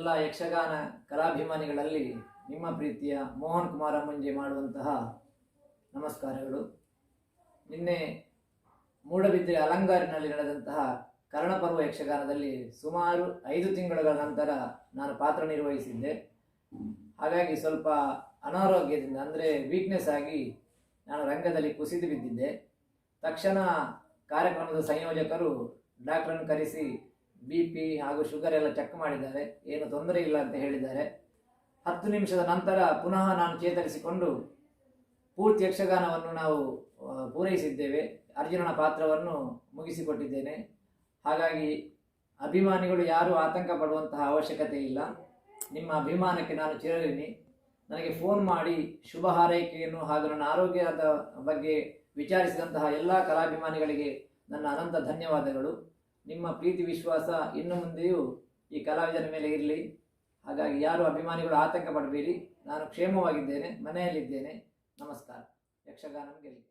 ಎಲ್ಲ ಯಕ್ಷಗಾನ ಕಲಾಭಿಮಾನಿಗಳಲ್ಲಿ ನಿಮ್ಮ ಪ್ರೀತಿಯ ಮೋಹನ್ ಕುಮಾರ ಮುಂಜೆ ಮಾಡುವಂತಹ ನಮಸ್ಕಾರಗಳು. ನಿನ್ನೆ ಮೂಡಬಿದ್ರೆ ಅಲಂಗಾರಿನಲ್ಲಿ ನಡೆದಂತಹ ಕರ್ಣಪರ್ವ ಯಕ್ಷಗಾನದಲ್ಲಿ ಸುಮಾರು 5 ತಿಂಗಳುಗಳ ನಂತರ ನಾನು ಪಾತ್ರ ನಿರ್ವಹಿಸಿದ್ದೆ. ಹಾಗಾಗಿ ಸ್ವಲ್ಪ ಅನಾರೋಗ್ಯದಿಂದ ಅಂದರೆ ವೀಕ್ನೆಸ್ ಆಗಿ ನಾನು ರಂಗದಲ್ಲಿ ಕುಸಿದು ಬಿದ್ದಿದ್ದೆ. ತಕ್ಷಣ ಕಾರ್ಯಕ್ರಮದ ಸಂಯೋಜಕರು ಡಾಕ್ಟ್ರನ್ನು ಕರೆಸಿ BP ಹಾಗೂ ಶುಗರ್ ಎಲ್ಲ ಚೆಕ್ ಮಾಡಿದ್ದಾರೆ. ಏನು ತೊಂದರೆ ಇಲ್ಲ ಅಂತ ಹೇಳಿದ್ದಾರೆ. 10 ನಿಮಿಷದ ನಂತರ ಪುನಃ ನಾನು ಚೇತರಿಸಿಕೊಂಡು ಪೂರ್ತಿ ಯಕ್ಷಗಾನವನ್ನು ನಾವು ಪೂರೈಸಿದ್ದೇವೆ. ಅರ್ಜುನನ ಪಾತ್ರವನ್ನು ಮುಗಿಸಿಕೊಟ್ಟಿದ್ದೇನೆ. ಹಾಗಾಗಿ ಅಭಿಮಾನಿಗಳು ಯಾರೂ ಆತಂಕ ಪಡುವಂತಹ ಅವಶ್ಯಕತೆ ಇಲ್ಲ. ನಿಮ್ಮ ಅಭಿಮಾನಕ್ಕೆ ನಾನು ಚಿರಋಣಿ. ನನಗೆ ಫೋನ್ ಮಾಡಿ ಶುಭ ಹಾರೈಕೆಯನ್ನು ಹಾಗೂ ನನ್ನ ಆರೋಗ್ಯದ ಬಗ್ಗೆ ವಿಚಾರಿಸಿದಂತಹ ಎಲ್ಲ ಕಲಾಭಿಮಾನಿಗಳಿಗೆ ನನ್ನ ಅನಂತ ಧನ್ಯವಾದಗಳು. ನಿಮ್ಮ ಪ್ರೀತಿ ವಿಶ್ವಾಸ ಇನ್ನು ಮುಂದೆಯೂ ಈ ಕಲಾವಿದರ ಮೇಲೆ ಇರಲಿ. ಹಾಗಾಗಿ ಯಾರು ಅಭಿಮಾನಿಗಳು ಆತಂಕ ಪಡಬೇಡಿ. ನಾನು ಕ್ಷೇಮವಾಗಿದ್ದೇನೆ, ಮನೆಯಲ್ಲಿದ್ದೇನೆ. ನಮಸ್ಕಾರ. ಯಕ್ಷಗಾನ ಗೆಲ್ಲಿ.